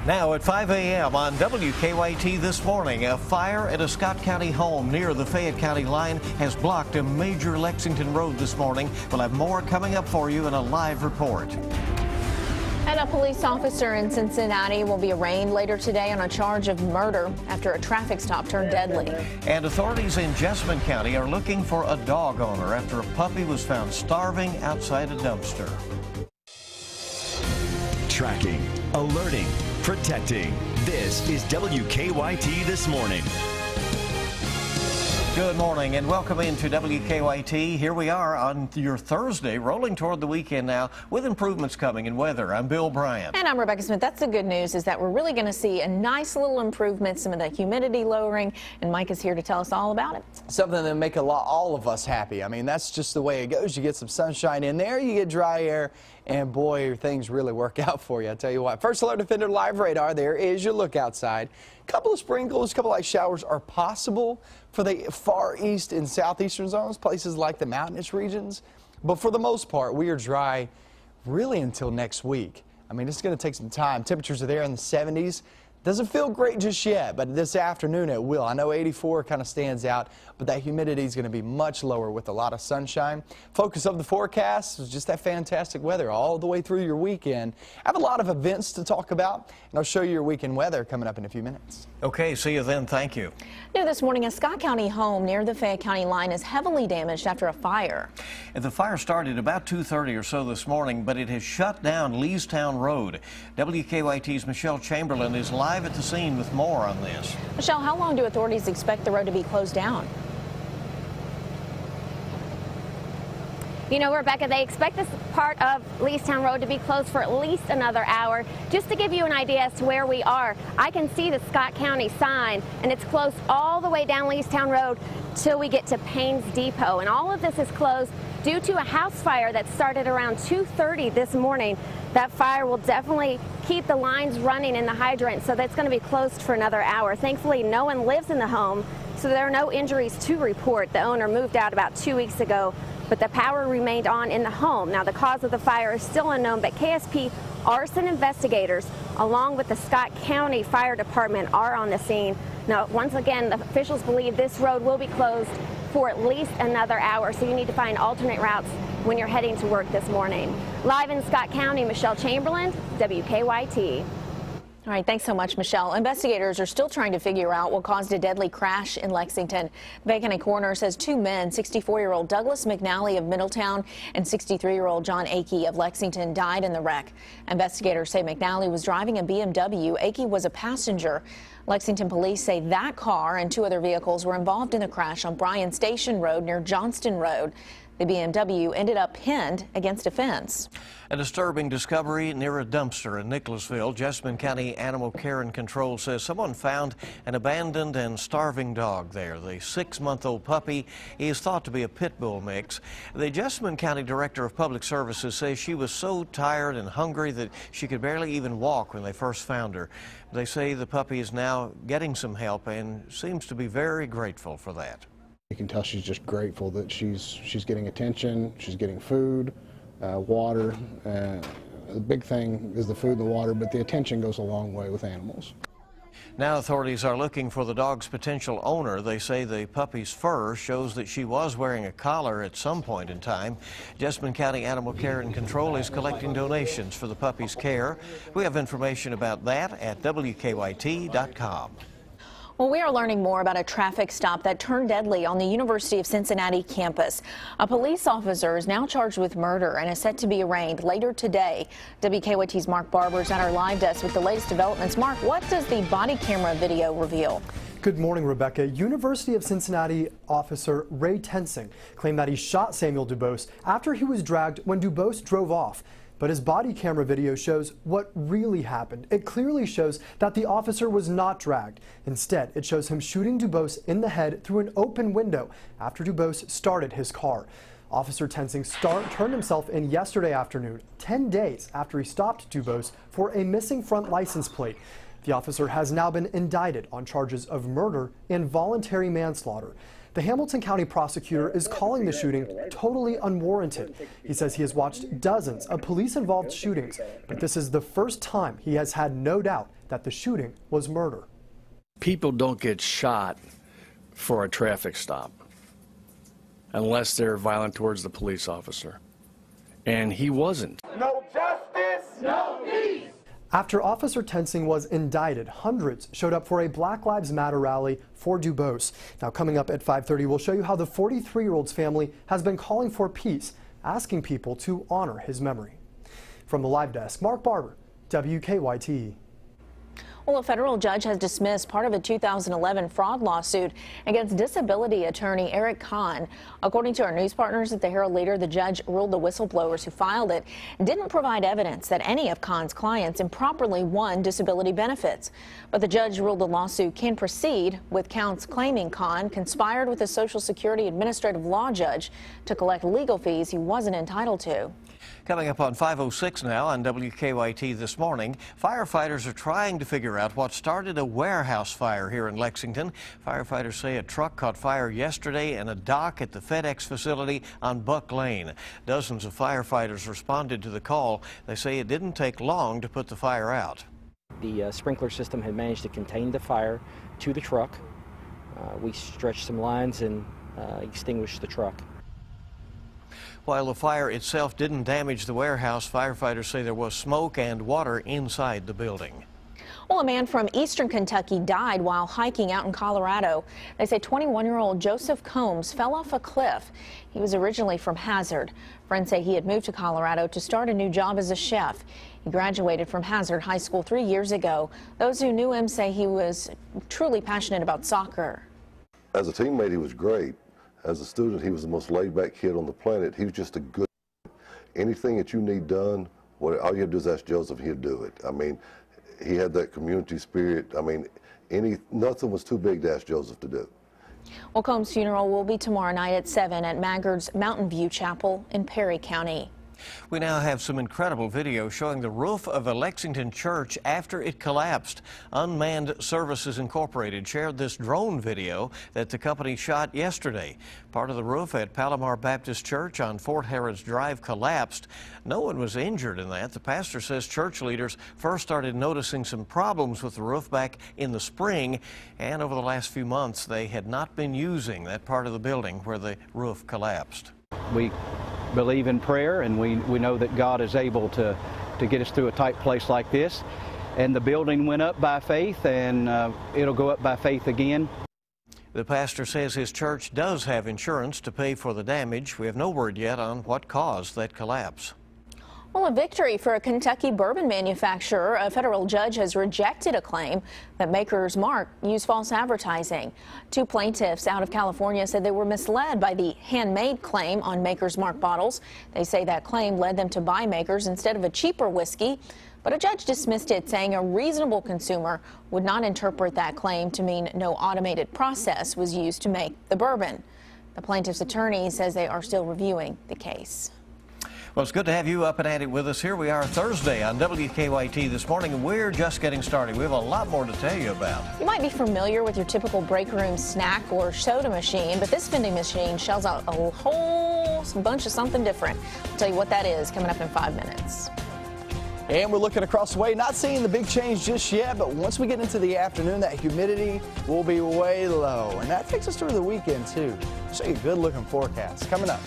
Now at 5 a.m. on WKYT this morning, a fire at a Scott County home near the Fayette County line has blocked a major Lexington road this morning. We'll have more coming up for you in a live report. And a police officer in Cincinnati will be arraigned later today on a charge of murder after a traffic stop turned deadly. And authorities in Jessamine County are looking for a dog owner after a puppy was found starving outside a dumpster. Tracking, alerting, protecting. This is WKYT This Morning. Good morning and welcome into WKYT. Here we are on your Thursday, rolling toward the weekend now with improvements coming in weather. I'm Bill Bryant. And I'm Rebecca Smith. That's the good news, is that we're really going to see a nice little improvement, some of the humidity lowering, and Mike is here to tell us all about it. Something that make all of us happy. I mean, that's just the way it goes. You get some sunshine in there, you get dry air, and boy, things really work out for you. I tell you what. First Alert Defender Live Radar, there is your look outside. Couple of sprinkles, couple light showers are possible for the far east and southeastern zones, places like the mountainous regions. But for the most part, we are dry really until next week. I mean, it's going to take some time. Temperatures are there in the 70s. Doesn't feel great just yet, but this afternoon it will. I know 84 kind of stands out, but that humidity is going to be much lower with a lot of sunshine. Focus of the forecast is just that fantastic weather all the way through your weekend. I have a lot of events to talk about, and I'll show you your weekend weather coming up in a few minutes. Okay, see you then. Thank you. New this morning, a Scott County home near the Fayette County line is heavily damaged after a fire. And the fire started about 2:30 or so this morning, but it has shut down Leestown Road. WKYT's Michelle Chamberlain is live at the scene with more on this. Michelle, how long do authorities expect the road to be closed down? You know, Rebecca, they expect this part of Leestown Road to be closed for at least another hour. Just to give you an idea as to where we are, I can see the Scott County sign, and it's closed all the way down Leestown Road till we get to Payne's Depot. And all of this is closed due to a house fire that started around 2:30 this morning. That fire will definitely keep the lines running in the hydrant, so that's going to be closed for another hour. Thankfully, no one lives in the home, so there are no injuries to report. The owner moved out about 2 weeks ago, but the power remained on in the home. Now, the cause of the fire is still unknown, but KSP arson investigators, along with the Scott County Fire Department, are on the scene. Now, once again, the officials believe this road will be closed for at least another hour, so you need to find alternate routes when you're heading to work this morning. Live in Scott County, Michelle Chamberlain, WKYT. All right, thanks so much, Michelle. Investigators are still trying to figure out what caused a deadly crash in Lexington. The Fayette County coroner says two men, 64-year-old Douglas McNally of Middletown and 63-year-old John Akey of Lexington, died in the wreck. Investigators say McNally was driving a BMW. Akey was a passenger. Lexington police say that car and two other vehicles were involved in the crash on Bryan Station Road near Johnston Road. The BMW ended up pinned against a fence. A disturbing discovery near a dumpster in Nicholasville. Jessamine County Animal Care and Control says someone found an abandoned and starving dog there. The 6-month-old puppy is thought to be a pit bull mix. The Jessamine County Director of Public Services says she was so tired and hungry that she could barely even walk when they first found her. They say the puppy is now getting some help and seems to be very grateful for that. You can tell she's just grateful that she's getting attention, she's getting food, water. The big thing is the food and the water, but the attention goes a long way with animals. Now authorities are looking for the dog's potential owner. They say the puppy's fur shows that she was wearing a collar at some point in time. Jessamine County Animal Care and Control is collecting donations for the puppy's care. We have information about that at WKYT.com. Well, we are learning more about a traffic stop that turned deadly on the University of Cincinnati campus. A police officer is now charged with murder and is set to be arraigned later today. WKYT's Mark Barber is at our live desk with the latest developments. Mark, what does the body camera video reveal? Good morning, Rebecca. University of Cincinnati officer Ray Tensing claimed that he shot Samuel Dubose after he was dragged when Dubose drove off. But his body camera video shows what really happened. It clearly shows that the officer was not dragged. Instead, it shows him shooting Dubose in the head through an open window after Dubose started his car. Officer Tensing turned himself in yesterday afternoon, 10 days after he stopped Dubose for a missing front license plate. The officer has now been indicted on charges of murder and voluntary manslaughter. The Hamilton County prosecutor is calling the shooting totally unwarranted. He says he has watched dozens of police-involved shootings, but this is the first time he has had no doubt that the shooting was murder. People don't get shot for a traffic stop unless they're violent towards the police officer. And he wasn't. No justice, no peace. After Officer Tensing was indicted, hundreds showed up for a Black Lives Matter rally for Dubose. Now, coming up at 5:30, we'll show you how the 43-year-old's family has been calling for peace, asking people to honor his memory. From the live desk, Mark Barber, WKYT. Well, a federal judge has dismissed part of a 2011 fraud lawsuit against disability attorney Eric Kahn. According to our news partners at the Herald Leader, the judge ruled the whistleblowers who filed it didn't provide evidence that any of Kahn's clients improperly won disability benefits. But the judge ruled the lawsuit can proceed, with counts claiming Kahn conspired with a Social Security administrative law judge to collect legal fees he wasn't entitled to. Coming up on 5:06 now on WKYT this morning, firefighters are trying to figure out what started a warehouse fire here in Lexington. Firefighters say a truck caught fire yesterday in a dock at the FedEx facility on Buck Lane. Dozens of firefighters responded to the call. They say it didn't take long to put the fire out. The sprinkler system had managed to contain the fire to the truck. We stretched some lines and extinguished the truck. While the fire itself didn't damage the warehouse, firefighters say there was smoke and water inside the building. Well, a man from eastern Kentucky died while hiking out in Colorado. They say 21-year-old Joseph Combs fell off a cliff. He was originally from Hazard. Friends say he had moved to Colorado to start a new job as a chef. He graduated from Hazard High School 3 years ago. Those who knew him say he was truly passionate about soccer. As a teammate, he was great. As a student, he was the most laid-back kid on the planet. He was just a good kid. Anything that you need done, all you have to do is ask Joseph, he'd do it. I mean, he had that community spirit. I mean, nothing was too big to ask Joseph to do. Well, Combs' funeral will be tomorrow night at 7 at Maggard's Mountain View Chapel in Perry County. We now have some incredible video showing the roof of a Lexington church after it collapsed. Unmanned Services Incorporated shared this drone video that the company shot yesterday. Part of the roof at Palomar Baptist Church on Fort Harrods Drive collapsed. No one was injured in that. The pastor says church leaders first started noticing some problems with the roof back in the spring, and over the last few months they had not been using that part of the building where the roof collapsed. We believe in prayer, and we know that God is able to get us through a tight place like this. And the building went up by faith, and it'll go up by faith again. The pastor says his church does have insurance to pay for the damage. We have no word yet on what caused that collapse. Well, a victory for a Kentucky bourbon manufacturer. A federal judge has rejected a claim that Maker's Mark used false advertising. Two plaintiffs out of California said they were misled by the handmade claim on Maker's Mark bottles. They say that claim led them to buy Maker's instead of a cheaper whiskey. But a judge dismissed it, saying a reasonable consumer would not interpret that claim to mean no automated process was used to make the bourbon. The plaintiff's attorney says they are still reviewing the case. Well, it's good to have you up and at it with us. Here we are Thursday on WKYT this morning, and we're just getting started. We have a lot more to tell you about. You might be familiar with your typical break room snack or soda machine, but this vending machine shells out a whole bunch of something different. I'll tell you what that is coming up in 5 minutes. And we're looking across the way, not seeing the big change just yet, but once we get into the afternoon, that humidity will be way low. And that takes us through the weekend, too. Show you a good-looking forecast coming up.